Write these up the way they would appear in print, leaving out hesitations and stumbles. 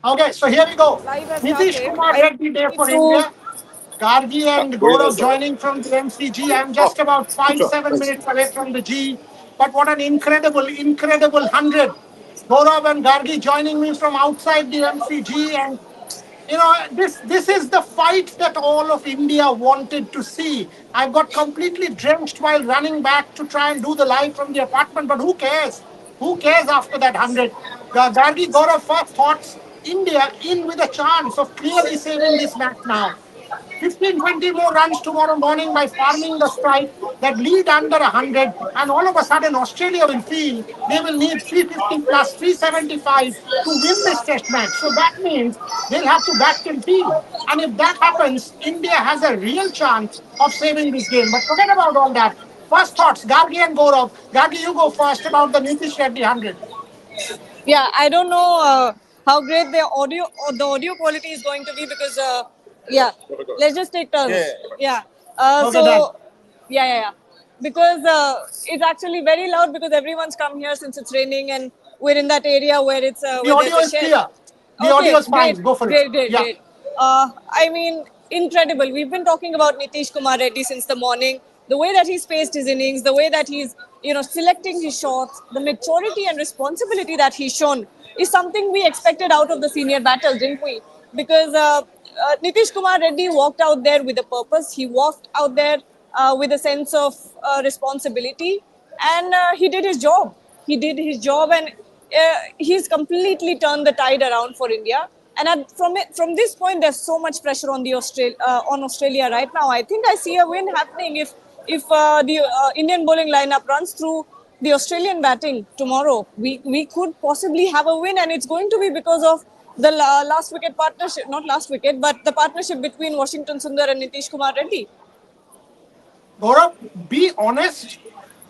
Okay, so here we go. Live has Nitish started. Kumar I Reddy day need for to. India. Gargi and Gaurav joining from the MCG. I'm just about five, 7 minutes away from the G. But what an incredible 100. Gaurav and Gargi joining me from outside the MCG. And, this is the fight that all of India wanted to see. I got completely drenched while running back to try and do the live from the apartment. But who cares? Who cares after that 100? Gargi, Gaurav, first thoughts. India in with a chance of clearly saving this match now. 15, 20 more runs tomorrow morning by farming the strike that lead under 100, and all of a sudden Australia will feel they will need 350 plus 375 to win this test match. So that means they'll have to bat and field. And if that happens, India has a real chance of saving this game. But forget about all that. First thoughts, Gargi and Gaurav. Gargi, you go first about the Nitish Reddy 100. Yeah, I don't know how great the audio quality is going to be because yeah, let's just take turns. Yeah. Okay, done. So yeah. Because it's actually very loud because everyone's come here since it's raining and we're in that area where it's The where there's audio a is shed. clear. The audio Okay, is fine. Go for it. Yeah. great. I mean, incredible. We've been talking about Nitish Kumar Reddy since the morning. The way that he's paced his innings, the way that he's, selecting his shots, the maturity and responsibility that he's shown is something we expected out of the senior battles, didn't we? Because Nitish Kumar Reddy walked out there with a purpose. He walked out there with a sense of responsibility, and he did his job. He did his job, and he's completely turned the tide around for India. And from this point, there's so much pressure on on Australia right now. I think I see a win happening if the Indian bowling lineup runs through the Australian batting tomorrow. We could possibly have a win, and it's going to be because of the last wicket partnership, not last wicket, but the partnership between Washington Sundar and Nitish Kumar Reddy. Gaurav, be honest.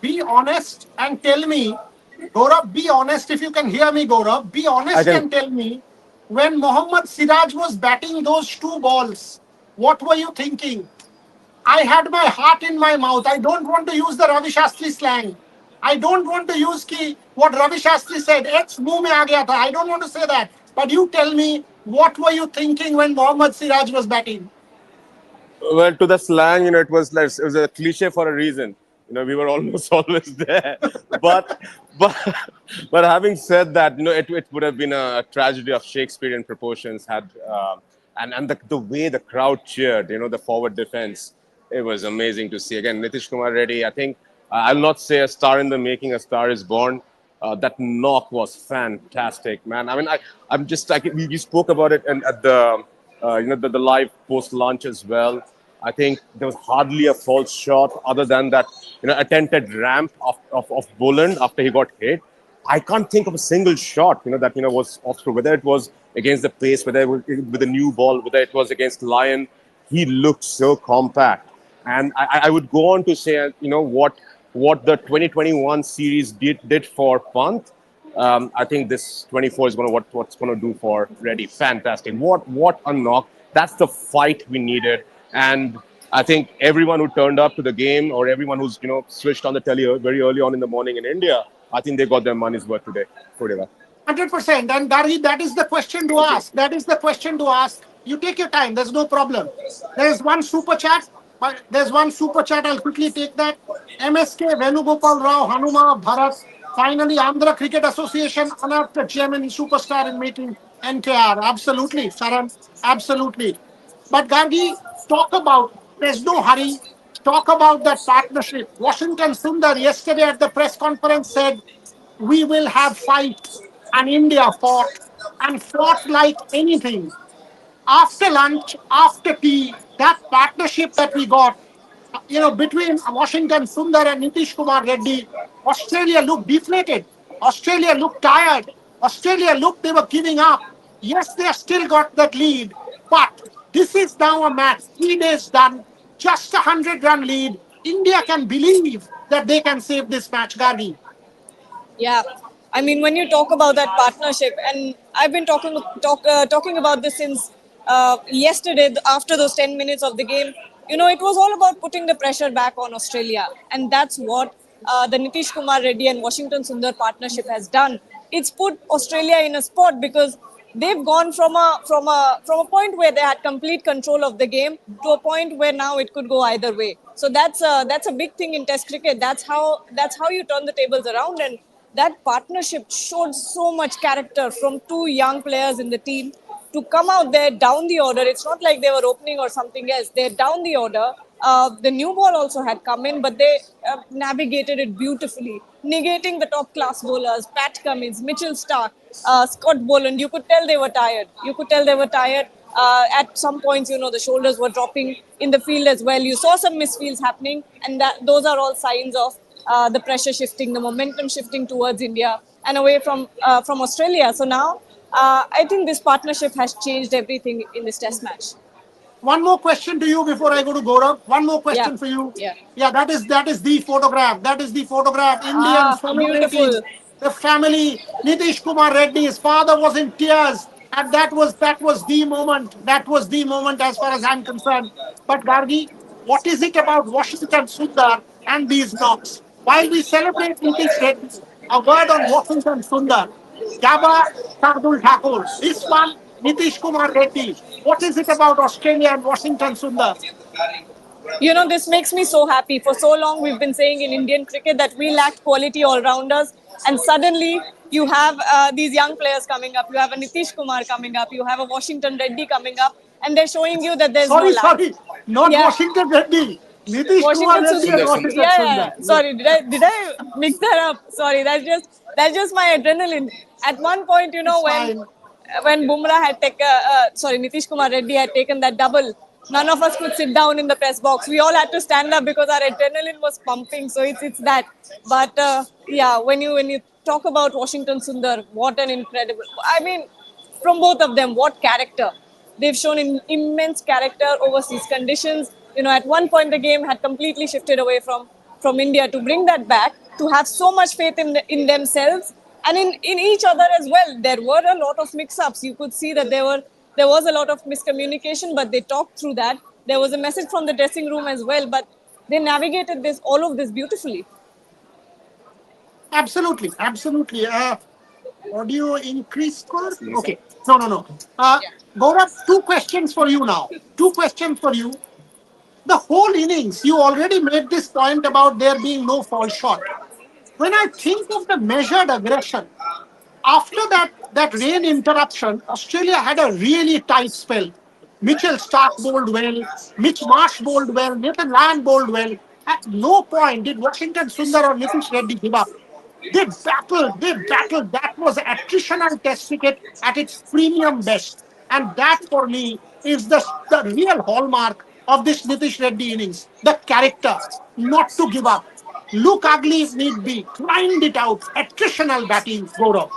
Be honest and tell me. Gaurav, be honest if you can hear me, Gaurav. Be I honest can. and tell me when Mohammad Siraj was batting those two balls, what were you thinking? I had my heart in my mouth. I don't want to use the Ravi Shastri slang. I don't want to use what Ravi Shastri said. Ex muh mein aa gaya tha. I don't want to say that. But you tell me, what were you thinking when Mohammad Siraj was batting? Well, to the slang, it was a cliche for a reason. We were almost always there. But but but having said that, it would have been a tragedy of Shakespearean proportions had and the way the crowd cheered, the forward defense, it was amazing to see. Again, Nitish Kumar Reddy, I think I'll not say a star in the making, a star is born. That knock was fantastic, man. I mean, I'm just like we spoke about it and at the the live post launch as well. I think there was hardly a false shot other than that attempted ramp of Boland after he got hit. I can't think of a single shot that was off through, whether it was against the pace, whether it was with a new ball, whether it was against Lion. He looked so compact, and I would go on to say what the 2021 series did for Pant. I think this 24 is going to what's going to do for Reddy. Fantastic! What a knock! That's the fight we needed, and I think everyone who turned up to the game or everyone who's switched on the telly very early on in the morning in India, I think they got their money's worth today. Today. 100%. And Gary, that is the question to ask. That is the question to ask. You take your time. There's no problem. There's one super chat. But there's one super chat. I'll quickly take that. MSK, Venugopal Rao, Hanuma, Bharat. Finally, Andhra Cricket Association unearthed the chairman superstar in meeting NKR. Absolutely, Saran. Absolutely. But Gargi, talk about, there's no hurry. Talk about that partnership. Washington Sundar yesterday at the press conference said, we will have fights. And India fought and fought like anything. After lunch, after tea, that partnership that we got, between Washington Sundar and Nitish Kumar Reddy, Australia looked deflated. Australia looked tired. Australia looked they were giving up. Yes, they have still got that lead, but this is now a match. 3 days done, just a 100-run lead. India can believe that they can save this match, Gargi. Yeah, I mean, when you talk about that partnership, and I've been talking about this since yesterday after those 10 minutes of the game. It was all about putting the pressure back on Australia, and that's what the Nitish Kumar Reddy and Washington Sundar partnership has done. It's put Australia in a spot because they've gone from a point where they had complete control of the game to a point where now it could go either way. So that's a big thing in Test cricket. That's how you turn the tables around, and that partnership showed so much character from two young players in the team to come out there down the order. It's not like they were opening or something else. They're down the order. The new ball also had come in, but they navigated it beautifully, negating the top class bowlers, Pat Cummins, Mitchell Stark, Scott Boland. You could tell they were tired. You could tell they were tired. At some points, the shoulders were dropping in the field as well. You saw some misfields happening, and those are all signs of the pressure shifting, the momentum shifting towards India and away from Australia. So now, I think this partnership has changed everything in this Test match. One more question to you before I go to Gaurav. One more Yeah, question for you. yeah. Yeah, that is the photograph. That is the photograph. Indians celebrating Beautiful. the family. Nitish Kumar Reddy, his father was in tears, and that was the moment. That was the moment as far as I'm concerned. But Gargi, what is it about Washington Sundar and these knocks? While we celebrate Nitish Reddy, a word on Washington Sundar. Gaba Shardul Thakur. This one, Nitish Kumar Reddy. What is it about Australia and Washington Sundar? This makes me so happy. For so long, we've been saying in Indian cricket that we lacked quality all rounders, and suddenly you have these young players coming up. You have a Nitish Kumar coming up. You have a Washington Reddy coming up, and they're showing you that there's no Sorry, lack. sorry. Not Yeah, Washington Reddy. Nitish Kumar Washington Reddy and Sundar, Sundar. Sundar. Washington Yeah, yeah, Sundar. yeah. Yeah. Sorry, did I mix that up? Sorry, that's just my adrenaline. At one point, It's when fine. Bumrah had taken, Nitish Kumar Reddy had taken that double. None of us could sit down in the press box. We all had to stand up because our adrenaline was pumping. So it's that. But yeah, when you talk about Washington Sundar, what an incredible! I mean, from both of them, what character! They've shown immense character overseas conditions. At one point the game had completely shifted away from India. To bring that back, to have so much faith in themselves and in each other as well. There were a lot of mix-ups. You could see that there was a lot of miscommunication, but they talked through that. There was a message from the dressing room as well, but they navigated all of this beautifully. Absolutely. Absolutely. Audio increase score? Okay. No, no, no. Gaurav, two questions for you now. Two questions for you. The whole innings, you already made this point about there being no false shot. When I think of the measured aggression, after that rain interruption, Australia had a really tight spell. Mitchell Stark bowled well, Mitch Marsh bowled well, Nathan Lyon bowled well. At no point did Washington Sundar or Nitish Reddy give up. They battled, they battled. That was attritional test cricket at its premium best. And that for me is the real hallmark of this Nitish Reddy innings. The character, not to give up. Look ugly if need be, grind it out, attritional batting, Gaurav.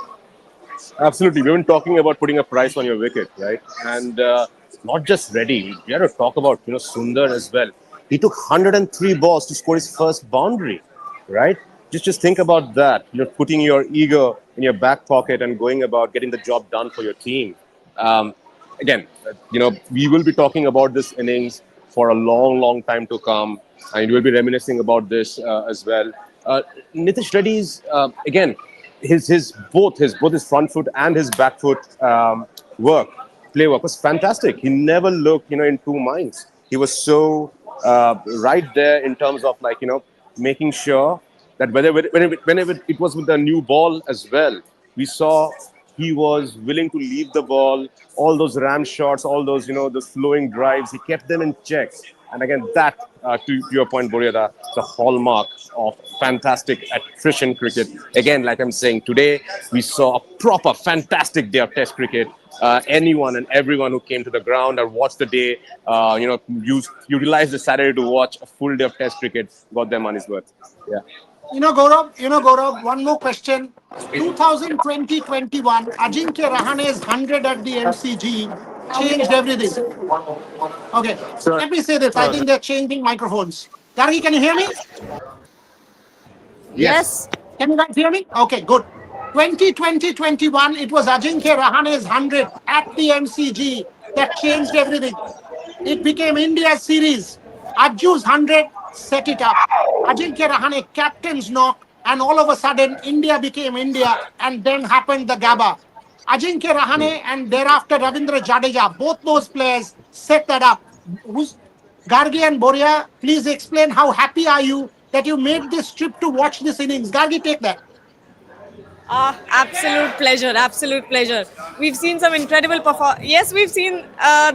Absolutely. We've been talking about putting a price on your wicket, right? And not just Reddy. We had to talk about Sundar as well. He took 103 balls to score his first boundary, right? Just think about that. Putting your ego in your back pocket and going about getting the job done for your team. Again, we will be talking about this innings for a long, long time to come, and we'll be reminiscing about this as well. Uh, Nitish Reddy's again, his front foot and his back foot work play work was fantastic. He never looked in two minds. He was so right there in terms of making sure that whenever it was with the new ball as well, we saw he was willing to leave the ball, all those ram shots, all those those flowing drives. He kept them in check. And again, that to your point, Boryada, the hallmark of fantastic attrition cricket. Again, like I'm saying, today we saw a proper fantastic day of Test cricket. Anyone and everyone who came to the ground or watched the day, utilized the Saturday to watch a full day of Test cricket, got their money's worth. Yeah. Gaurav, one more question. 2020-21, Ajinkya Rahane's 100 at the MCG changed everything. Okay, let me say this. I think they're changing microphones. Gargi, can you hear me? Yes. Yes. Can you guys hear me? Okay, good. 2020-21, it was Ajinkya Rahane's 100 at the MCG that changed everything. It became India's series. Ajju's 100 set it up. Ajinkya Rahane captain's knock, and all of a sudden India became India, and then happened the Gaba. Ajinkya Rahane and thereafter Ravindra Jadeja, both those players set that up. Who's Gargi and Boria, please explain how happy are you that you made this trip to watch this innings. Gargi, take that. Absolute pleasure, absolute pleasure. We've seen some incredible performance. Yes, we've seen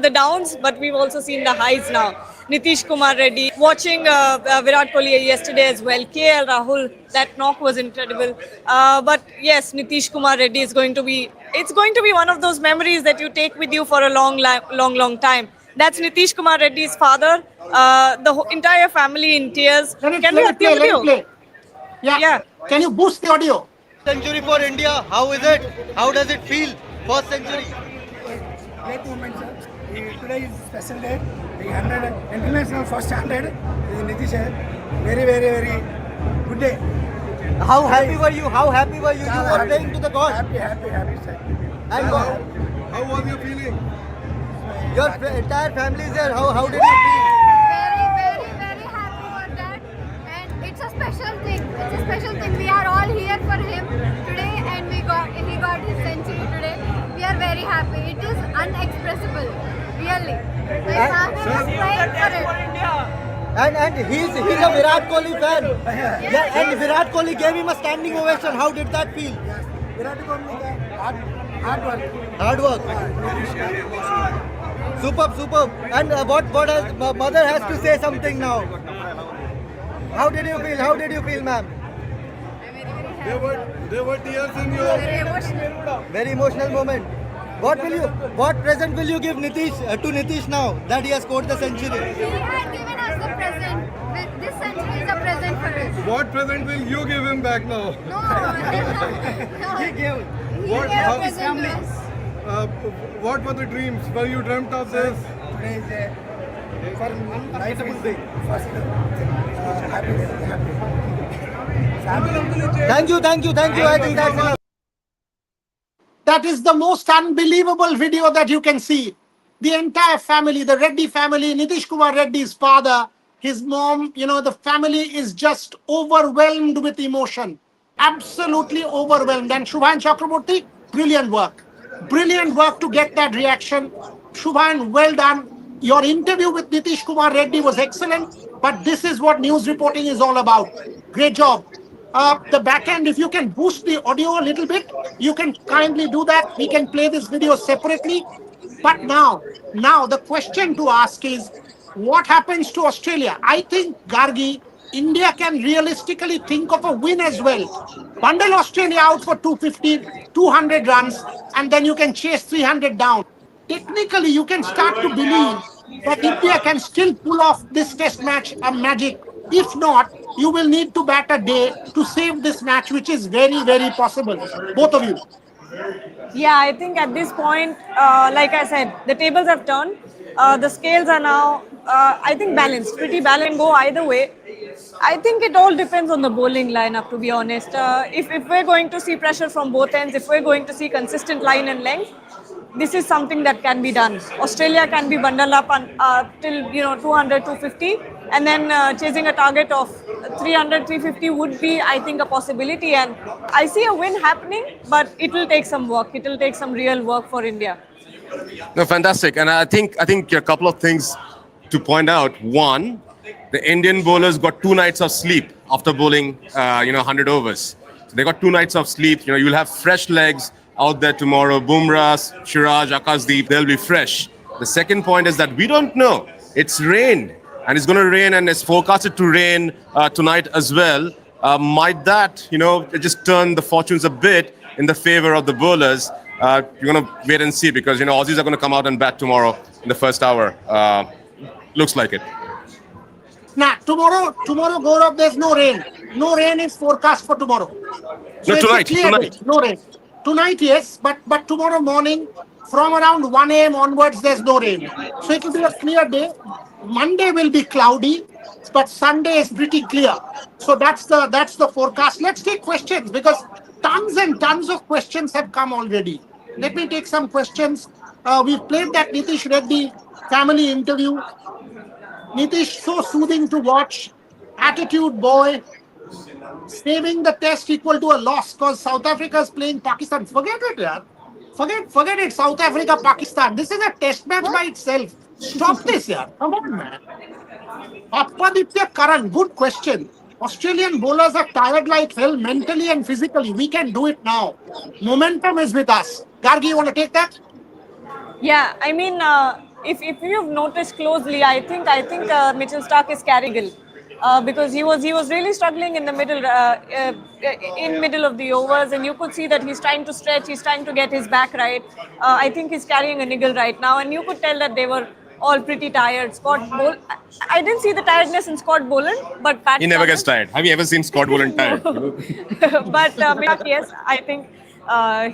the downs, but we've also seen the highs now. Nitish Kumar Reddy, watching Virat Kohli yesterday as well. KL Rahul, that knock was incredible. But yes, Nitish Kumar Reddy is going to be. It's going to be one of those memories that you take with you for a long time. That's Nitish Kumar Reddy's father. The entire family in tears. Can we Let have it the play, let it audio? play. Yeah. Yeah. Can you boost the audio? Century for India. How is it? How does it feel? First century. Great moment, sir. Today is a special day. The 100 international first 100 is Nitish. Very good day. How happy were you? How happy were you? You Chala were happy. praying to the God. Happy, sir. And How was your feeling? your entire family is there. How did you feel? Very happy for that, and it's a special thing. It's a special thing. We are all here for him today, and he got his century today. We are very happy. It is unexpressible, really. My family is praying for it. And he's a Virat Kohli fan. Yeah, and Virat Kohli gave him a standing ovation. How did that feel? Virat Kohli, hard work. Hard work. Superb. And what has mother has to say something now? How did you feel, ma'am? There were tears in your. Very emotional. Very emotional moment. What present will you give Nitish to Nitish now that he has scored the century? He had given us the present. This century is a present for us. What present will you give him back now? No. He gave. He What- gave how- a present to us. What were the dreams? Were you dreamt of this? Today is a for life is big. First, happy day. Thank you. I think that's enough. That is the most unbelievable video that you can see. The entire family, the Reddy family, Nitish Kumar Reddy's father, his mom, the family is just overwhelmed with emotion. Absolutely overwhelmed. And Shubhan Chakraborty, brilliant work. Brilliant work to get that reaction. Shubhan, well done. Your interview with Nitish Kumar Reddy was excellent, but this is what news reporting is all about. Great job. The back end, if you can boost the audio a little bit, you can kindly do that. We can play this video separately. But now the question to ask is, what happens to Australia? I think, Gargi, India can realistically think of a win as well. Bundle Australia out for 250, 200 runs, and then you can chase 300 down. Technically, you can start to believe that India can still pull off this test match a magic. If not, you will need to bat a day to save this match, which is very possible. Both of you. Yeah, I think at this point, like I said, the tables have turned. The scales are now, I think, balanced, pretty balanced, go either way. I think it all depends on the bowling lineup, to be honest. If we're going to see pressure from both ends, if we're going to see consistent line and length, this is something that can be done. Australia can be bundled up till 200, 250, and then chasing a target of 300, 350 would be, I think, a possibility. And I see a win happening, but it will take some work. It will take some real work for India. No, fantastic. And I think a couple of things to point out. One, the Indian bowlers got 2 nights of sleep after bowling, 100 overs. So they got 2 nights of sleep. You'll have fresh legs out there tomorrow. Bumrah, Siraj, Akashdeep, they'll be fresh. The second point is that we don't know. It's rained, and it's going to rain, and it's forecasted to rain tonight as well. Might that, just turn the fortunes a bit in the favor of the bowlers? You're going to wait and see, because, Aussies are going to come out and bat tomorrow in the first hour. Looks like it. Nah, tomorrow, Gaurav, there's no rain. No rain is forecast for tomorrow. So No, it's a tonight, clear tonight. day, no rain. Tonight, yes, but tomorrow morning, from around 1 a.m. onwards, there's no rain. So it will be a clear day. Monday will be cloudy, but Sunday is pretty clear. So that's the forecast. Let's take questions, because tons and tons of questions have come already. Let me take some questions. We've played that Nitish Reddy family interview. Nitish, so soothing to watch. Attitude boy. Saving the test equal to a loss because South Africa is playing Pakistan. Forget it, yeah. Forget it. South Africa, Pakistan. This is a test match by itself. Stop this, yeah. Come on, man. Appaditya Karan, good question. Australian bowlers are tired like hell mentally and physically. We can do it now. Momentum is with us. Gargi, you want to take that? Yeah, I mean, if you've noticed closely, I think Mitchell Stark is carrying Gill. Because he was really struggling in the middle in middle of the overs, and you could see that he's trying to stretch, he's trying to get his back right. I think he's carrying a niggle right now, and you could tell that they were all pretty tired. I didn't see the tiredness in Scott Boland, but Pat He never gets Cummins- tired. Have you ever seen Scott Boland tired? but yes, I think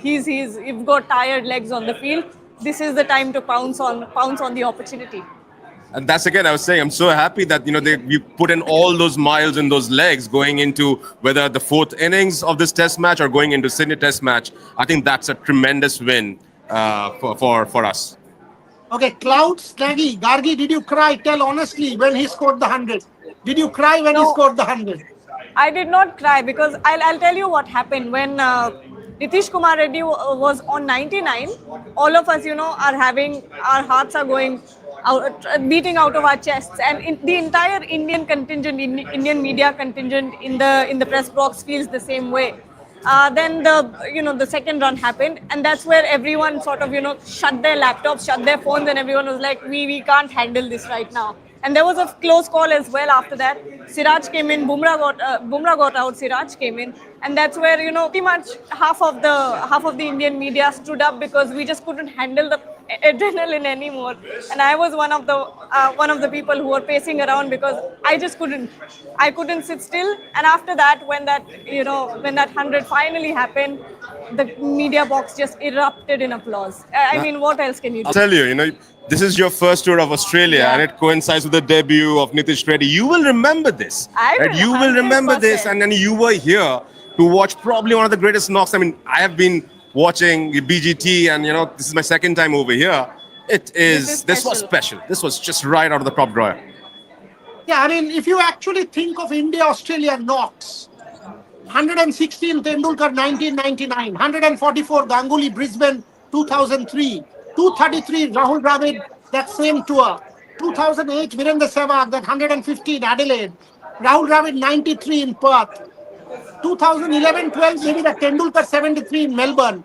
he's got tired legs on the field. This is the time to pounce on the opportunity. And that's again, I was saying, I'm so happy that we put in all those miles in those legs going into whether the fourth innings of this Test match or going into Sydney Test match. I think that's a tremendous win for us. Okay, Cloud, Snaggy, Gargi, did you cry? Tell honestly when he scored the 100. Did you cry when he No. scored the 100? I did not cry because I'll tell you what happened when Nitish Kumar Reddy was on 99. All of us, are having our hearts are going out, beating out of our chests, and the entire Indian contingent, Indian media contingent in the press box feels the same way. Then the second run happened, and that's where everyone sort of shut their laptops, shut their phones, and everyone was like, we can't handle this right now. And there was a close call as well after that. Siraj came in, Bumrah got out, Siraj came in, and that's where pretty much half of the Indian media stood up because we just couldn't handle the adrenaline anymore. And I was one of the people who were pacing around because I couldn't sit still. And after that, when that 100 finally happened, the media box just erupted in applause. I mean, what else can you do? I'll tell you, this is your first tour of Australia, Yeah. and it coincides with the debut of Nitish Reddy. You will remember this. I will, You will remember this, 100%. and then you were here to watch probably one of the greatest knocks. I mean, I have been watching BGT, and this is my second time over here. This was special. This was just right out of the top drawer. Yeah, I mean, if you actually think of India-Australia knocks, 116 Tendulkar 1999, 144 Ganguly Brisbane 2003, 233 Rahul Dravid that same tour, 2008 Virendra Sehwag that 115 Adelaide, Rahul Dravid 93 in Perth, 2011-12 maybe the Tendulkar 73 in Melbourne.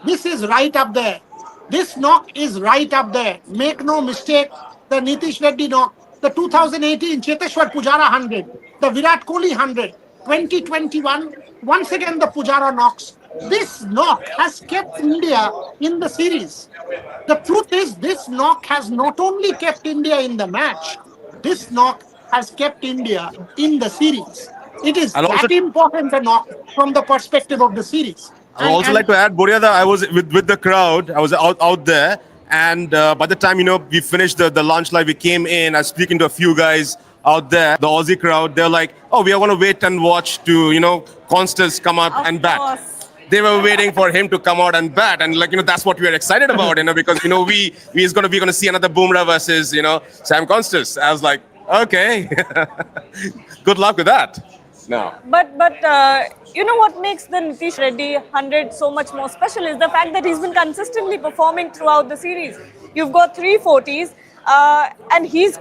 This is right up there. This knock is right up there. Make no mistake, the Nitish Reddy knock, the 2018 Cheteshwar Pujara 100, the Virat Kohli 100, 2021, once again the Pujara knocks. This knock has kept India in the series. The truth is, this knock has not only kept India in the match, this knock has kept India in the series. It is I'll also- that important a knock from the perspective of the series. I'd also like to add, Boria, that I was with the crowd. I was out there, and by the time we finished the lunch live, we came in. I was speaking to a few guys out there, the Aussie crowd. They're like, "Oh, we are going to wait and watch to Constance come out Of and bat." course. They were waiting for him to come out and bat, and that's what we are excited about, because we're going to see another Bumrah versus Sam Constance. I was like, okay, good luck with that. No. But what makes the Nitish Reddy 100 so much more special is the fact that he's been consistently performing throughout the series. You've got 340s, and he's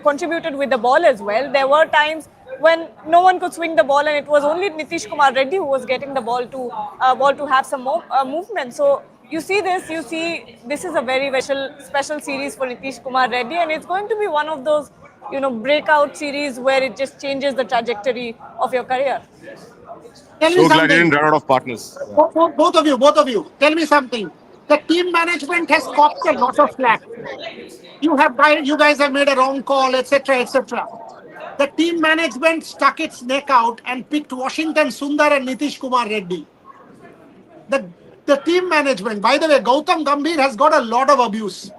contributed with the ball as well. There were times when no one could swing the ball, and it was only Nitish Kumar Reddy who was getting the ball to have some more movement. So you see this is a very, very special series for Nitish Kumar Reddy, and it's going to be one of those breakout series where it just changes the trajectory of your career. Tell me So glad you something. didn't run out of partners. Both of you, tell me something. The team management has copped a lot of slack. You guys have made a wrong call, etc., etc. The team management stuck its neck out and picked Washington Sundar and Nitish Kumar Reddy. The team management, by the way, Gautam Gambhir has got a lot of abuse.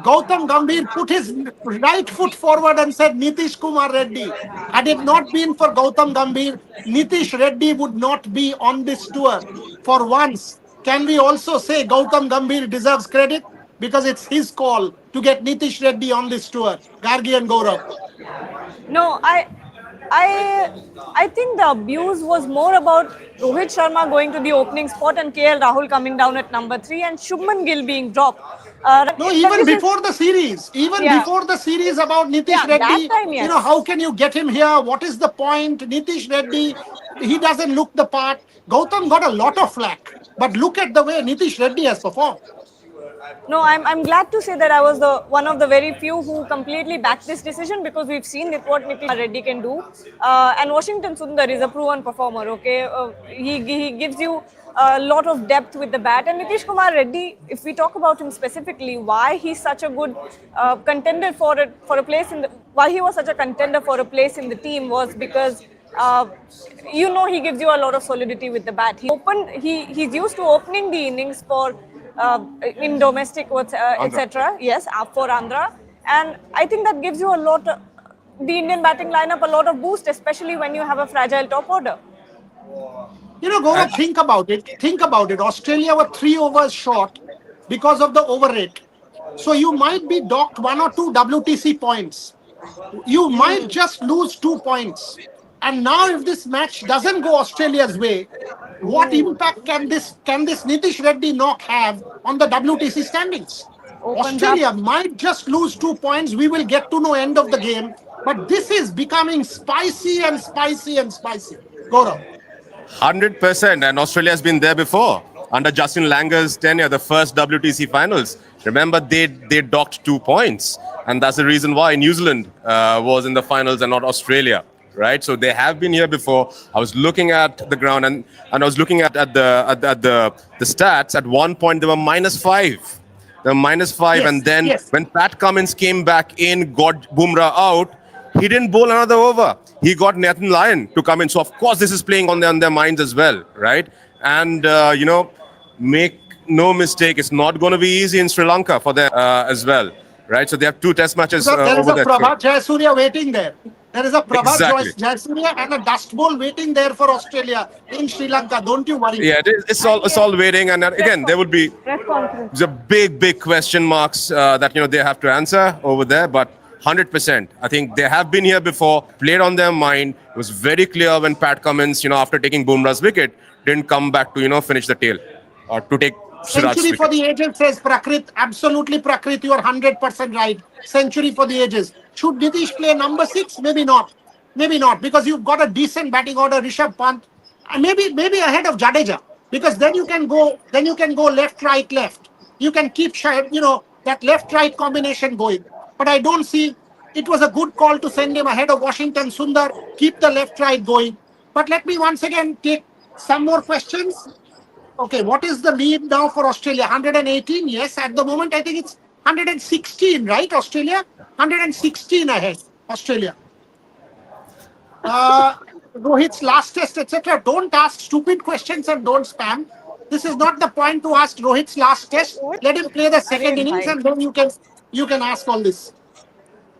Gautam Gambhir put his right foot forward and said Nitish Kumar Reddy. Had it not been for Gautam Gambhir, Nitish Reddy would not be on this tour. For once, can we also say Gautam Gambhir deserves credit? Because it's his call to get Nitish Reddy on this tour. Gargi and Gaurav. No, I think the abuse was more about Rohit Sharma going to the opening spot and KL Rahul coming down at number 3 and Shubman Gill being dropped. No, even This is, before the series, even yeah, before the series about Nitish yeah, that Reddy, time, yes. how can you get him here? What is the point? Nitish Reddy, he doesn't look the part. Gautam got a lot of flack, but look at the way Nitish Reddy has performed. No, I'm glad to say that I was the one of the very few who completely backed this decision because we've seen that what Nitish Reddy can do. And Washington Sundar is a proven performer, okay? He gives you a lot of depth with the bat. And Nitish Kumar Reddy, if we talk about him specifically, why he's such a good contender for a place in the, why he was such a contender for a place in the team was because he gives you a lot of solidity with the bat. He's used to opening the innings for in domestic, etc. Yes, for Andhra, and I think that gives you a lot. The Indian batting lineup a lot of boost, especially when you have a fragile top order. Gaurav, think about it. Think about it. Australia were 3 overs short because of the over rate. So you might be docked 1 or 2 WTC points. You might just lose 2 points. And now if this match doesn't go Australia's way, what impact can this Nitish Reddy knock have on the WTC standings? Australia might just lose 2 points. We will get to know end of the game. But this is becoming spicy and spicy and spicy. Gaurav. 100%. And Australia has been there before. Under Justin Langer's tenure, the first WTC finals. Remember, they docked 2 points. And that's the reason why New Zealand was in the finals and not Australia. Right, so they have been here before. I was looking at the ground and I was looking at the stats. At one point, they were -5. They were -5, Yes, and then yes. when Pat Cummins came back in, got Bumrah out. He didn't bowl another over. He got Nathan Lyon to come in. So of course, this is playing on their minds as well, right? And make no mistake, it's not going to be easy in Sri Lanka for them as well, right? So they have 2 test matches So there is over a there. Prabhat Jayasuriya waiting there. There is a Prabhat Exactly. Jayasuriya and a dust bowl waiting there for Australia in Sri Lanka. Don't you worry. Yeah, it's all waiting, and again there would be the big question marks that they have to answer over there. But 100%, I think they have been here before, played on their mind. It was very clear when Pat Cummins, after taking Bumrah's wicket, didn't come back to finish the tail or to take Siraj's Century for wicket. the ages, says Prakrit. Absolutely, Prakrit, you are 100% right. Century for the ages. Should Nitish play number 6? Maybe not. Maybe not, because you've got a decent batting order, Rishabh Pant, and maybe ahead of Jadeja, because then you can go left, right, left. You can keep that left-right combination going. But I don't see it was a good call to send him ahead of Washington Sundar. Keep the left-right going. But let me once again take some more questions. Okay, what is the lead now for Australia? 118? Yes, at the moment I think it's 116, right? Australia? 116 ahead, Australia. Rohit's last test, etc. Don't ask stupid questions and don't spam. This is not the point to ask Rohit's last test. Let him play the second innings and then you can ask all this.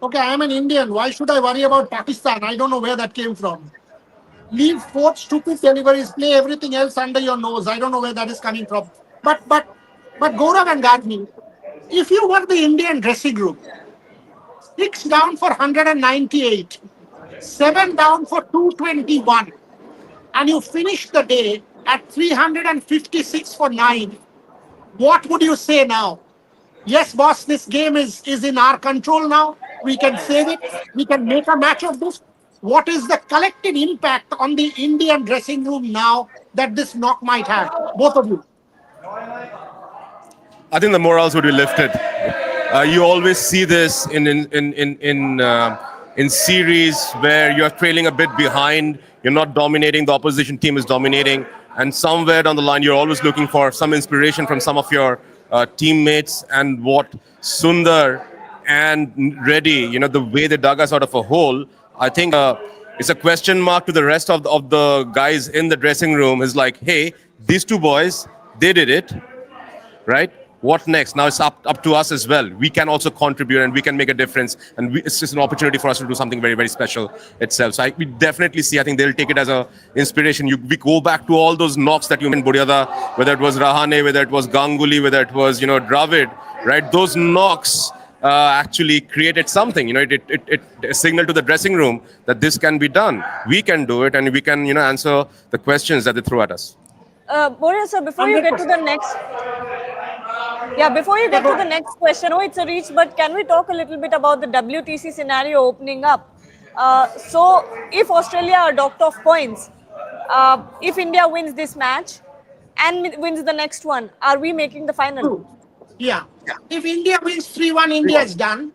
Okay, I am an Indian. Why should I worry about Pakistan? I don't know where that came from. Leave 4 stupid deliveries, play everything else under your nose. I don't know where that is coming from. But Gaurav and Gandhi, if you were the Indian dressing room, 6 down for 198, 7 down for 221, and you finish the day at 356 for 9, what would you say now? Yes, boss, this game is in our control now. We can save it. We can make a match of this. What is the collective impact on the Indian dressing room now that this knock might have? Both of you. I think the morals would be lifted. You always see this in series where you're trailing a bit behind, you're not dominating, the opposition team is dominating, and somewhere down the line you're always looking for some inspiration from some of your teammates. And what Sundar and Reddy, the way they dug us out of a hole, I think it's a question mark to the rest of the guys in the dressing room. Is like, hey, these 2 boys, they did it, right? What next? Now it's up to us as well. We can also contribute and we can make a difference. And it's just an opportunity for us to do something very, very special itself. So we definitely see, I think they'll take it as an inspiration. We go back to all those knocks that you mentioned, Buryada, whether it was Rahane, whether it was Ganguly, whether it was, Dravid, right? Those knocks actually created something. It signaled to the dressing room that this can be done. We can do it, and we can, answer the questions that they throw at us. Boria sir, before you get to 100%. the next, yeah, before you Yeah, get go to the ahead. next question, oh, it's a reach, but can we talk a little bit about the WTC scenario opening up? So, if Australia are docked off points, if India wins this match and wins the next one, are we making the final? True. Yeah. If India wins 3-1, India is done.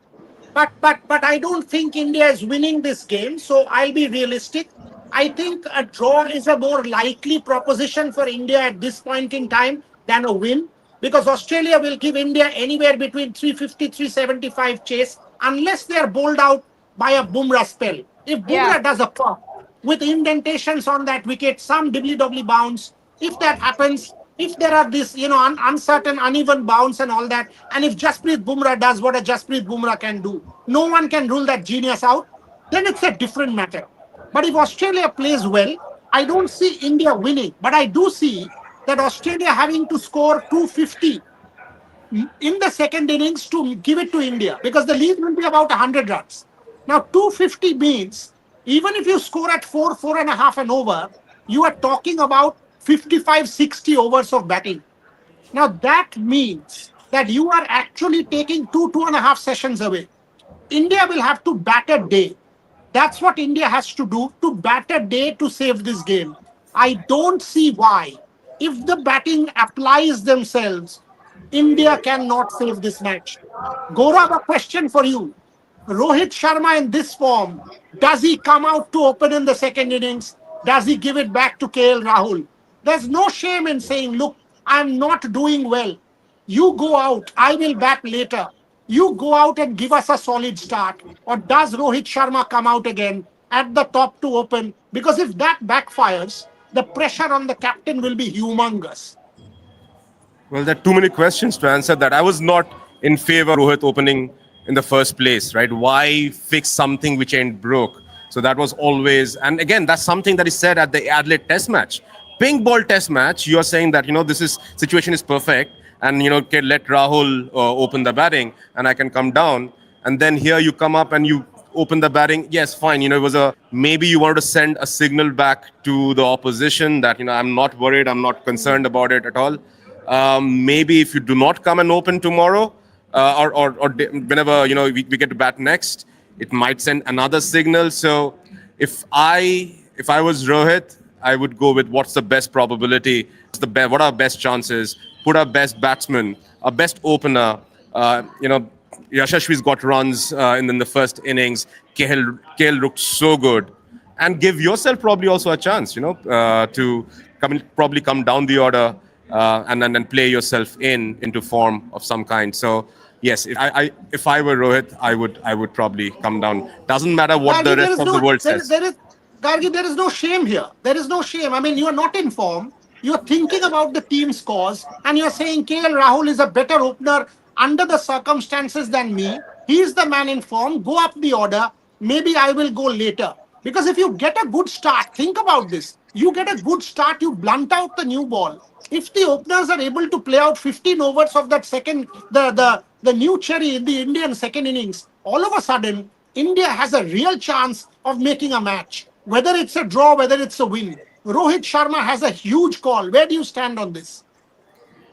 But I don't think India is winning this game. So I'll be realistic. I think a draw is a more likely proposition for India at this point in time than a win, because Australia will give India anywhere between 350, 375 chase unless they are bowled out by a Bumrah spell. If Yeah. Bumrah does a pop with indentations on that wicket, some dibbly-dobbly bounce, if that happens, if there are this, uncertain, uneven bounce and all that, and if Jasprit Bumrah does what a Jasprit Bumrah can do, no one can rule that genius out, then it's a different matter. But if Australia plays well, I don't see India winning, but I do see that Australia having to score 250 in the second innings to give it to India, because the lead will be about 100 runs. Now, 250 means even if you score at 4, 4.5 and over, you are talking about 55, 60 overs of batting. Now, that means that you are actually taking 2.5 sessions away. India will have to bat a day. That's what India has to do, to bat a day to save this game. I don't see why, if the batting applies themselves, India cannot save this match. Gaurav, a question for you. Rohit Sharma in this form, does he come out to open in the second innings? Does he give it back to KL Rahul? There's no shame in saying, look, I'm not doing well. You go out, I will bat later. You go out and give us a solid start. Or does Rohit Sharma come out again at the top to open? Because if that backfires, the pressure on the captain will be humongous. Well, there are too many questions to answer that. I was not in favor of Rohit opening in the first place, right? Why fix something which ain't broke? So that was always, and again, that's something that is said at the Adelaide Test match. Pink ball Test match, you are saying that, this is situation is perfect, and can let Rahul open the batting, and I can come down. And then here you come up and you open the batting. Yes, fine. It was a, maybe you wanted to send a signal back to the opposition that I'm not worried, I'm not concerned about it at all. Maybe if you do not come and open tomorrow, whenever we get to bat next, it might send another signal. So if I was Rohit, I would go with what's the best probability, what are our best chances, put our best batsman, our best opener. Yashashvi's got runs in the first innings. KL looked so good, and give yourself probably also a chance, to probably come down the order, and then play yourself into form of some kind. So yes, if I were Rohit, I would probably come down. Doesn't matter what the Gargi, rest of the world says. Gargi, there is no shame here. There is no shame. I mean, you are not in form. You are thinking about the team scores, and you are saying KL Rahul is a better opener under the circumstances than me. He is the man in form. Go up the order. Maybe I will go later. Because if you get a good start, think about this. You get a good start, you blunt out the new ball. If the openers are able to play out 15 overs of that second, the new cherry in the Indian second innings, all of a sudden, India has a real chance of making a match. Whether it's a draw, whether it's a win. Rohit Sharma has a huge call. Where do you stand on this?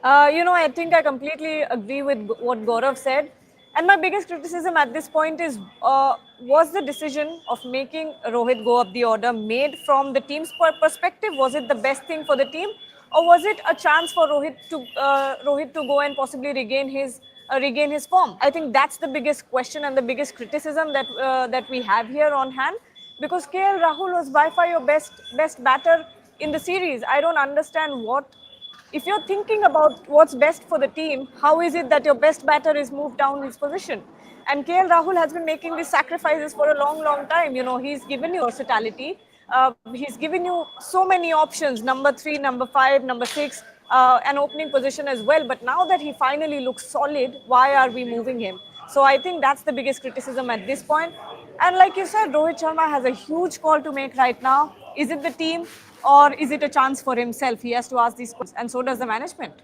I think I completely agree with what Gaurav said. And my biggest criticism at this point is, was the decision of making Rohit go up the order made from the team's perspective? Was it the best thing for the team? Or was it a chance for Rohit to go and possibly regain his form? I think that's the biggest question and the biggest criticism that we have here on hand. Because KL Rahul was by far your best batter in the series. I don't understand if you're thinking about what's best for the team, how is it that your best batter is moved down his position? And KL Rahul has been making these sacrifices for a long, long time. He's given you versatility. He's given you so many options, number 3, number 5, number 6, an opening position as well. But now that he finally looks solid, why are we moving him? So I think that's the biggest criticism at this point. And like you said, Rohit Sharma has a huge call to make right now. Is it the team or is it a chance for himself? He has to ask these questions, and so does the management.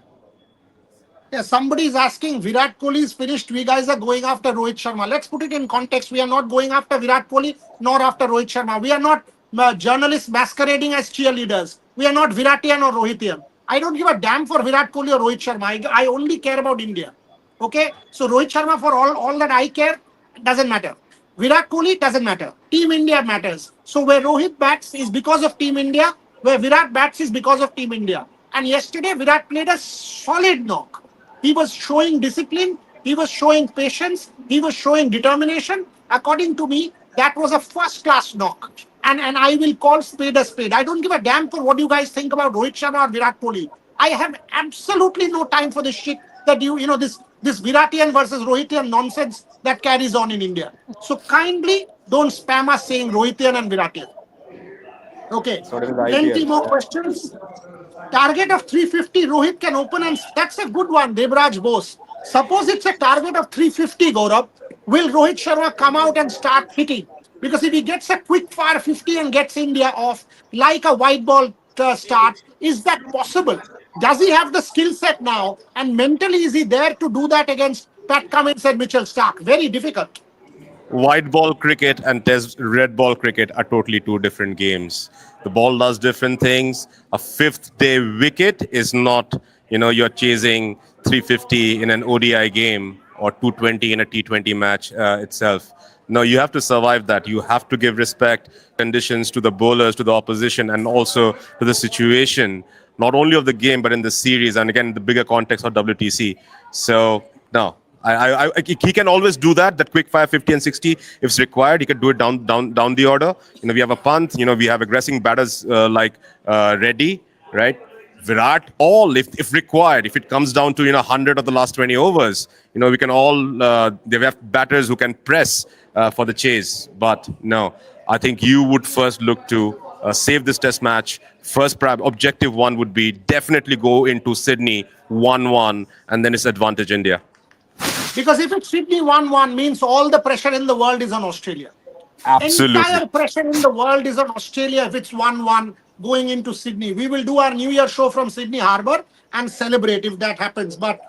Yeah, somebody is asking, Virat Kohli is finished. We guys are going after Rohit Sharma. Let's put it in context. We are not going after Virat Kohli nor after Rohit Sharma. We are not journalists masquerading as cheerleaders. We are not Viratian or Rohitian. I don't give a damn for Virat Kohli or Rohit Sharma. I only care about India. Okay? So Rohit Sharma, for all that I care, doesn't matter. Virat Kohli doesn't matter. Team India matters. So where Rohit bats is because of Team India. Where Virat bats is because of Team India. And yesterday, Virat played a solid knock. He was showing discipline. He was showing patience. He was showing determination. According to me, that was a first-class knock. And I will call spade a spade. I don't give a damn for what you guys think about Rohit Sharma or Virat Kohli. I have absolutely no time for this shit that this Viratian versus Rohitian nonsense that carries on in India. So kindly don't spam us saying Rohitian and Viratian. Okay. Sort of in the Plenty more IPL. questions. Target of 350, Rohit can open, and that's a good one, Devraj Bose. Suppose it's a target of 350, Gaurav. Will Rohit Sharma come out and start hitting? Because if he gets a quick fire 50 and gets India off, like a white ball start, is that possible? Does he have the skill set now? And mentally, is he there to do that against Pat Cummins and Mitchell Stark? Very difficult. White ball cricket and test red ball cricket are totally two different games. The ball does different things. A fifth day wicket is not, you're chasing 350 in an ODI game or 220 in a T20 match itself. No, you have to survive that. You have to give respect, conditions to the bowlers, to the opposition, and also to the situation, not only of the game, but in the series, and again, the bigger context of WTC. So, no. He can always do that quick fire 50 and 60 if it's required. He can do it down the order. We have a punt. We have aggressing batters like Reddy, right? Virat. All if required. If it comes down to 100 of the last 20 overs, we can all. They have batters who can press for the chase. But no, I think you would first look to save this Test match. First objective one would be definitely go into Sydney 1-1, and then it's advantage India. Because if it's Sydney 1-1, means all the pressure in the world is on Australia. Absolutely. Entire pressure in the world is on Australia if it's 1-1 going into Sydney. We will do our New Year show from Sydney Harbour and celebrate if that happens. But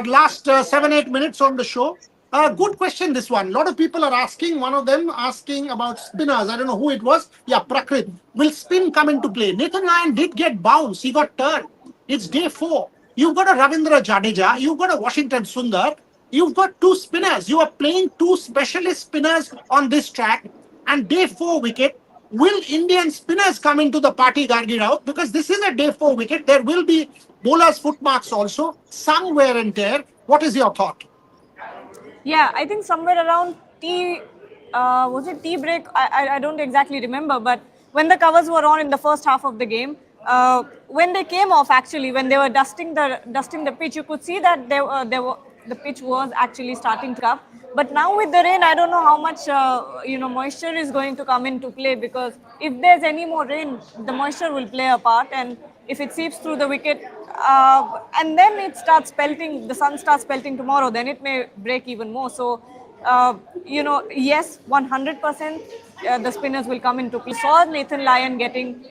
last 7-8 minutes on the show, good question this one. A lot of people are asking, one of them asking about spinners. I don't know who it was. Yeah, Prakrit. Will spin come into play? Nathan Lyon did get bounced. He got turned. It's day 4. You've got a Ravindra Jadeja. You've got a Washington Sundar. You've got 2 spinners. You are playing 2 specialist spinners on this track. And day 4 wicket, will Indian spinners come into the party, Gargi Rao? Because this is a day 4 wicket. There will be bowlers' footmarks also, some wear and tear. What is your thought? Yeah, I think somewhere around was it tea break? I don't exactly remember, but when the covers were on in the first half of the game, when they came off, actually, when they were dusting the pitch, you could see that the pitch was actually starting to come. But now with the rain, I don't know how much moisture is going to come into play, because if there's any more rain, the moisture will play a part, and if it seeps through the wicket, and then it starts pelting, the sun starts pelting tomorrow, then it may break even more. So, yes, 100%. The spinners will come into play. Saw Nathan Lyon getting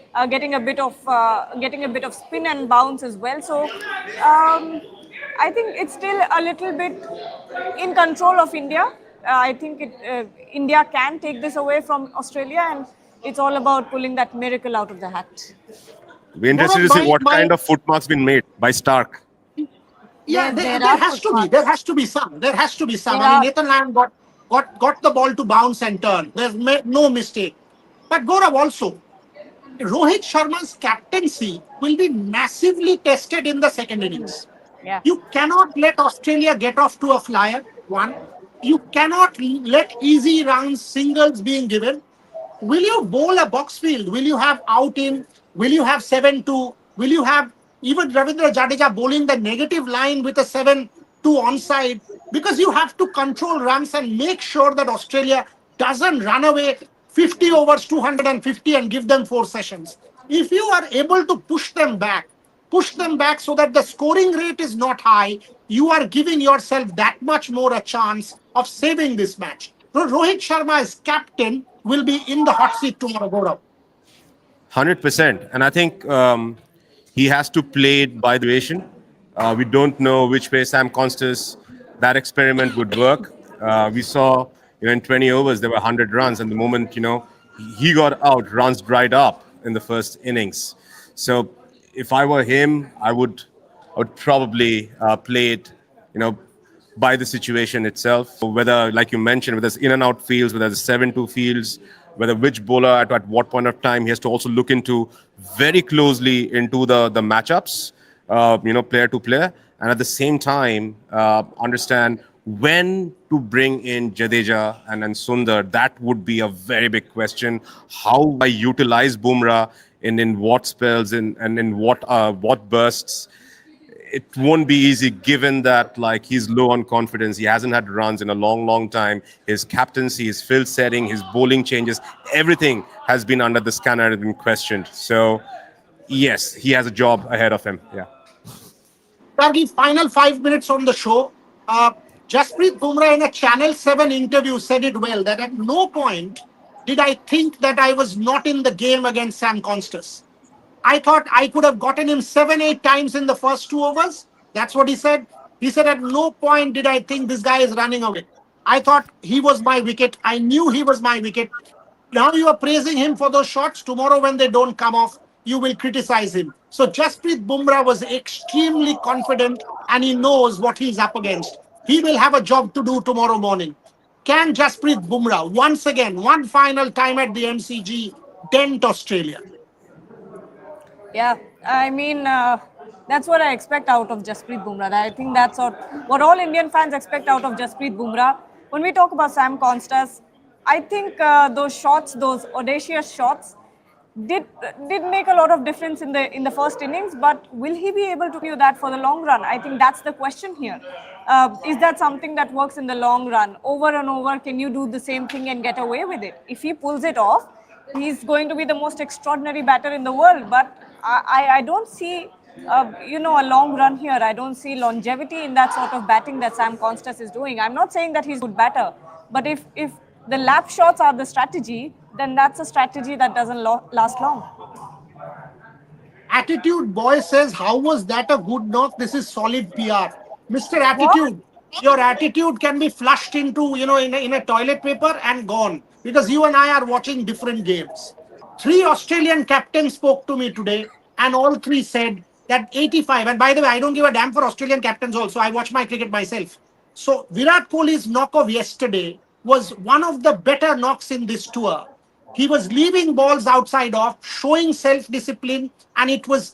a bit of spin and bounce as well. So I think it's still a little bit in control of India. I think India can take this away from Australia, and it's all about pulling that miracle out of the hat. We're interested to see what kind of footmarks been made by Stark. Yeah, there has to be. There has to be some. There has to be some. I mean, Nathan Lyon got the ball to bounce and turn. There's no mistake. But Gaurav also, Rohit Sharma's captaincy will be massively tested in the second innings. Yeah. You cannot let Australia get off to a flyer, one. You cannot let easy runs, singles being given. Will you bowl a box field? Will you have out in? Will you have 7-2? Will you have even Ravindra Jadeja bowling the negative line with a 7-2 onside? Because you have to control runs and make sure that Australia doesn't run away 50 overs, 250 and give them 4 sessions. If you are able to push them back so that the scoring rate is not high, you are giving yourself that much more a chance of saving this match. So Rohit Sharma as captain will be in the hot seat tomorrow, Gaurav. 100%. And I think he has to play it by the situation. We don't know which way Sam Constas, that experiment would work. We saw, in 20 overs there were 100 runs, and the moment he got out, runs dried up in the first innings. So if I were him, I would probably play it, you know, by the situation itself. Whether, like you mentioned, whether it's in and out fields, whether it's 7-2 fields, whether which bowler at what point of time, he has to also look into very closely into the matchups, player to player, and at the same time understand when to bring in Jadeja and Sundar. That would be a very big question. How I utilize Bumrah in what spells and in what bursts. It won't be easy given that like he's low on confidence. He hasn't had runs in a long, long time. His captaincy, his field setting, his bowling changes, everything has been under the scanner and been questioned. So yes, he has a job ahead of him. Yeah. Targi, final 5 minutes on the show. Jasprit Bumrah in a Channel 7 interview said it well that at no point did I think that I was not in the game against Sam Constas. I thought I could have gotten him 7, 8 times in the first 2 overs. That's what he said. He said, at no point did I think this guy is running away. I thought he was my wicket. I knew he was my wicket. Now you are praising him for those shots. Tomorrow, when they don't come off, you will criticize him. So Jasprit Bumrah was extremely confident and he knows what he's up against. He will have a job to do tomorrow morning. Can Jasprit Bumrah once again, one final time at the MCG, dent Australia? Yeah, I mean, that's what I expect out of Jasprit Bumrah. I think that's what all Indian fans expect out of Jasprit Bumrah. When we talk about Sam Constas, I think those shots, those audacious shots, did make a lot of difference in the first innings. But will he be able to do that for the long run? I think that's the question here. Is that something that works in the long run? Over and over, can you do the same thing and get away with it? If he pulls it off, he's going to be the most extraordinary batter in the world. But I don't see, a long run here. I don't see longevity in that sort of batting that Sam Constas is doing. I'm not saying that he's a good batter, but if the lap shots are the strategy, then that's a strategy that doesn't last long. Attitude Boy says, how was that a good knock? This is solid PR. Mr. What? Attitude, your attitude can be flushed into, in a toilet paper and gone because you and I are watching different games. Three Australian captains spoke to me today and all three said that 85, and by the way, I don't give a damn for Australian captains also. I watch my cricket myself. So Virat Kohli's knock of yesterday was one of the better knocks in this tour. He was leaving balls outside off, showing self-discipline, and it was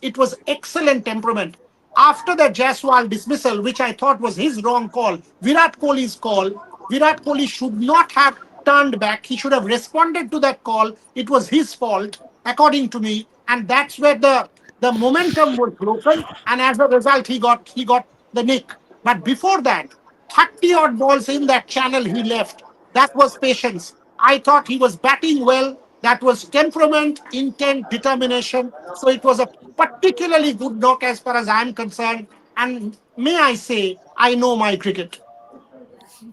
excellent temperament. After the Jaiswal dismissal, which I thought was his wrong call, Virat Kohli's call, Virat Kohli should not have turned back. He should have responded to that call. It was his fault, according to me, and that's where the momentum was broken, and as a result, he got the nick. But before that, 30 odd balls in that channel he left. That was patience. I thought he was batting well. That was temperament, intent, determination. So it was a particularly good knock as far as I'm concerned. And may I say, I know my cricket.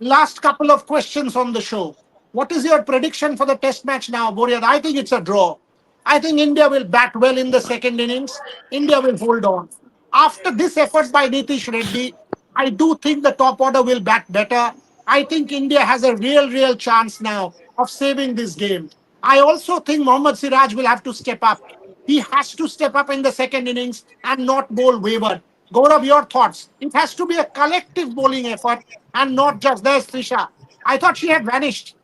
Last couple of questions on the show. What is your prediction for the test match now, Boryad? I think it's a draw. I think India will bat well in the second innings. India will hold on. After this effort by Nitish Reddy, I do think the top order will bat better. I think India has a real chance now of saving this game. I also think Mohammad Siraj will have to step up. He has to step up in the second innings and not bowl wayward. Gaurav, your thoughts? It has to be a collective bowling effort and not just there's Trisha. I thought she had vanished.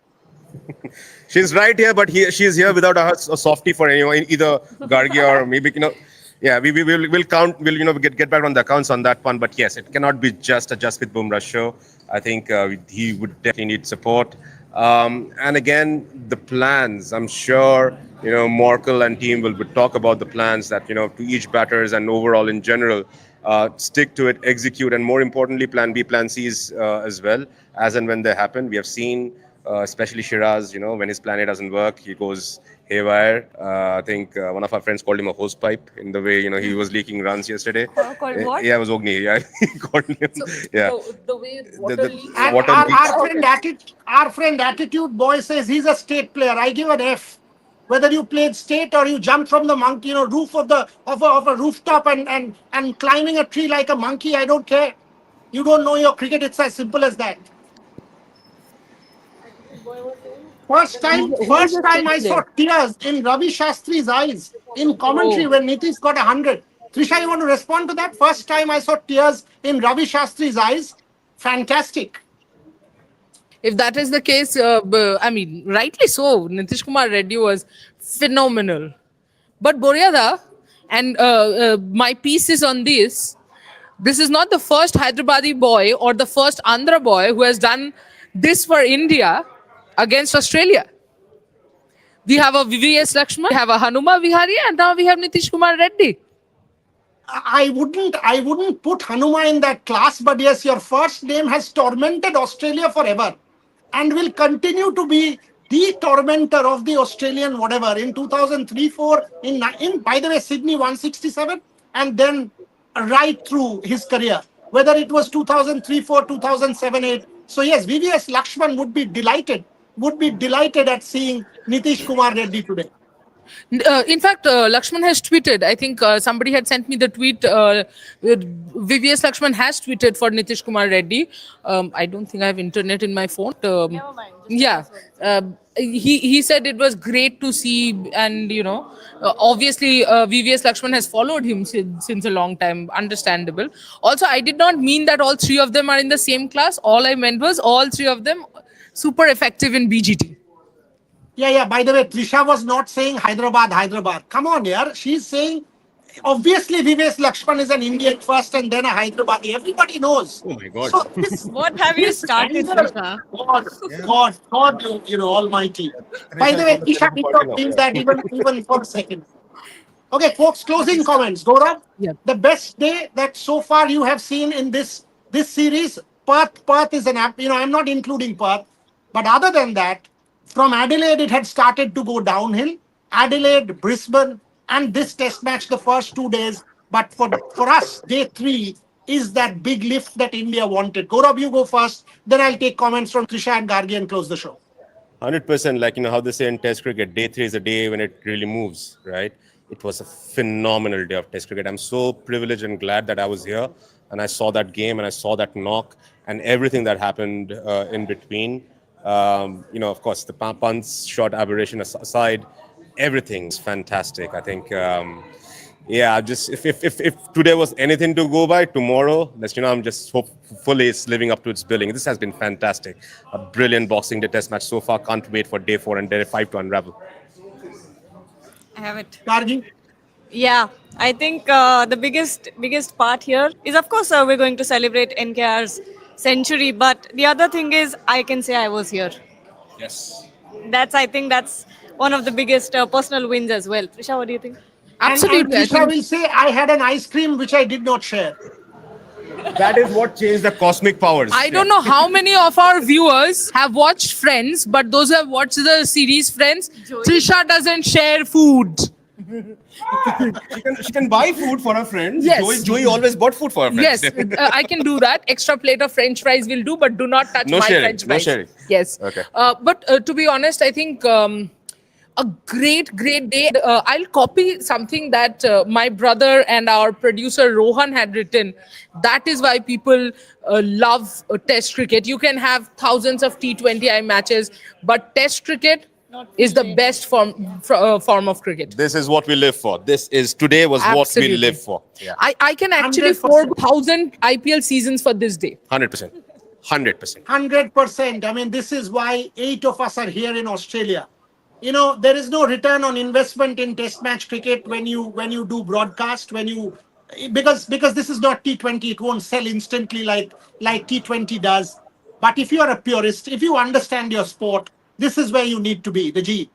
She's right here, but she's here without a softie for anyone, either Gargi or maybe, yeah, we'll count, we'll, get back on the accounts on that one. But yes, it cannot be just a Jasprit Bumrah show. I think he would definitely need support. And again, the plans, I'm sure, Morkel and team will talk about the plans that, to each batters and overall in general, stick to it, execute, and more importantly, plan B, plan C's as well, as and when they happen. We have seen, especially Shiraz, when his plan A doesn't work, he goes haywire. I think one of our friends called him a hose pipe in the way, he was leaking runs yesterday. Called what? Yeah, it was Ogni. Yeah, he called him. So, Yeah. the way water leaks. And Water leaks. our friend Attitude Boy says he's a state player. I give an F. whether you played state or you jumped from the monkey, roof of a rooftop and climbing a tree like a monkey. I don't care. You don't know your cricket. It's as simple as that. Who is First just time sitting I there? saw tears in Ravi Shastri's eyes in commentary Oh. when Nitish got 100. Trisha, you want to respond to that? First time I saw tears in Ravi Shastri's eyes. Fantastic. If that is the case, I mean, rightly so. Nitish Kumar Reddy was phenomenal. But Boryada, and my piece is on this. This is not the first Hyderabadi boy or the first Andhra boy who has done this for India against Australia. We have a VVS Lakshman, we have a Hanuma Vihari, and now we have Nitish Kumar Reddy. I wouldn't put Hanuma in that class, but yes, your first name has tormented Australia forever and will continue to be the tormentor of the Australian whatever in 2003-4 in by the way Sydney 167 and then right through his career, whether it was 2003-4 2007-8. So yes, VVS Lakshman would be delighted at seeing Nitish Kumar Reddy today. In fact, Lakshman has tweeted. I think somebody had sent me the tweet. VVS Lakshman has tweeted for Nitish Kumar Reddy. I don't think I have internet in my phone. Never mind. Yeah. He said it was great to see, and obviously VVS Lakshman has followed him since a long time. Understandable. Also, I did not mean that all three of them are in the same class. All I meant was all three of them super effective in BGT. Yeah. By the way, Trisha was not saying Hyderabad. Come on, yeah. She's saying, obviously, Vivesh Lakshman is an Indian first and then a Hyderabadi. Everybody knows. Oh my God. So this, What have you this started, anger- Trisha? God, Almighty. By the way, Trisha did not mean that even for a second. Okay, folks, closing comments. Gaurav, Yeah. the best day that so far you have seen in this series, Perth is an app. I'm not including Perth, but other than that, from Adelaide, it had started to go downhill. Adelaide, Brisbane, and this test match the first 2 days. But for us, day 3 is that big lift that India wanted. Gaurav, you go first. Then I'll take comments from Trisha and Gargi and close the show. 100%, like how they say in Test cricket, day 3 is a day when it really moves, right? It was a phenomenal day of Test cricket. I'm so privileged and glad that I was here and I saw that game and I saw that knock and everything that happened in between. Of course, the punts shot aberration aside, everything's fantastic. I think, just if today was anything to go by, tomorrow, I'm just hopefully it's living up to its billing. This has been fantastic. A brilliant Boxing Day test match so far. Can't wait for day 4 and day 5 to unravel. I have it. Gargi? Yeah, I think the biggest part here is, of course, we're going to celebrate NKR's century. But the other thing is, I can say I was here. Yes. I think that's one of the biggest personal wins as well. Trisha, what do you think? Absolutely. I And Trisha think- will say, I had an ice cream which I did not share. That is what changed the cosmic powers. I don't know how many of our viewers have watched Friends, but those who have watched the series Friends, Trisha doesn't share food. She can buy food for her friends. Yes. Joey always bought food for her friends. Yes, I can do that. Extra plate of French fries will do, but do not touch No my sharing, French no fries. sharing. Yes. Okay. But to be honest, I think a great day. I'll copy something that my brother and our producer Rohan had written. That is why people love Test cricket. You can have thousands of T20I matches, but Test cricket is the best form of cricket. This is what we live for. Today was what we Absolutely. live for. Yeah. I can actually 100%. 4,000 IPL seasons for this day. 100%. 100%. 100%. I mean, this is why 8 of us are here in Australia. There is no return on investment in test match cricket when you do broadcast, because this is not T20, it won't sell instantly like T20 does. But if you are a purist, if you understand your sport, this is where you need to be, the G.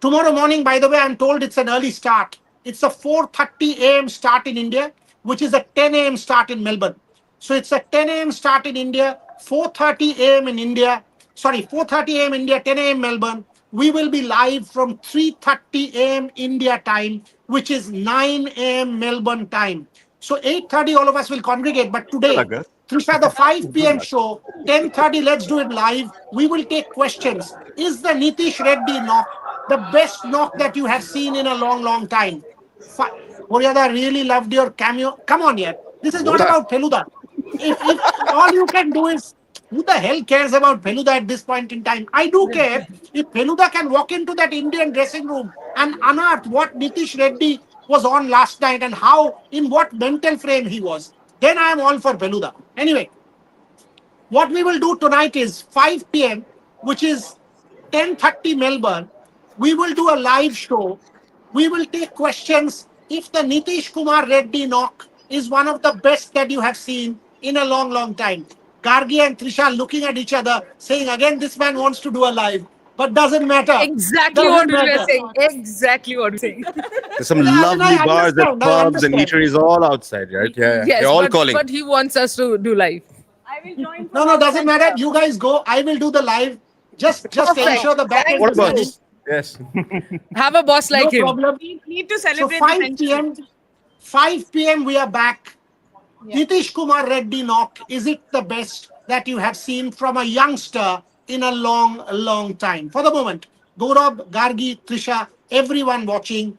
Tomorrow morning, by the way, I'm told it's an early start. It's a 4:30 a.m. start in India, which is a 10 a.m. start in Melbourne. So it's a 10 a.m. start in India, 4:30 a.m. in India. Sorry, 4:30 a.m. India, 10 a.m. Melbourne. We will be live from 3:30 a.m. India time, which is 9 a.m. Melbourne time. So 8:30, all of us will congregate. But today, Trisha, the 5 p.m. show, 10:30, let's do it live. We will take questions. Is the Nitish Reddy knock the best knock that you have seen in a long, long time. Boryada, really loved your cameo. Come on, here. This is not about Feluda. If all you can do is, who the hell cares about Feluda at this point in time? I do care if Feluda can walk into that Indian dressing room and unearth what Nitish Reddy was on last night and how, in what mental frame he was. Then I am all for Feluda. Anyway, what we will do tonight is 5 p.m., which is 10:30 Melbourne. We will do a live show. We will take questions if the Nitish Kumar Reddy knock is one of the best that you have seen in a long, long time. Gargi and Trisha looking at each other, saying, again, this man wants to do a live. But doesn't matter. Exactly what we were saying. Exactly what we're saying. There's some Yeah, lovely I bars at understand, I pubs and understand. eateries all outside, right? Yeah, Yes, they're all calling. but he wants us to do live. I will join. No, doesn't matter. You guys go. I will do the live. Just Perfect. ensure the back end What is about? ready. Yes. Have a boss like No him. problem. We need to So celebrate 5 the p.m. century. 5 p.m. we are back. Nitish Kumar Reddy knock. Is it the best that you have seen from a youngster in a long, long time? For the moment, Gaurav, Gargi, Trisha, everyone watching,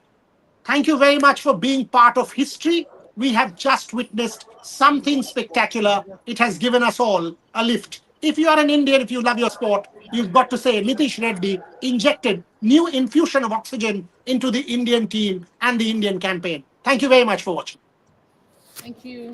thank you very much for being part of history. We have just witnessed something spectacular. It has given us all a lift. If you are an Indian, if you love your sport, you've got to say Nitish Reddy injected new infusion of oxygen into the Indian team and the Indian campaign. Thank you very much for watching. Thank you.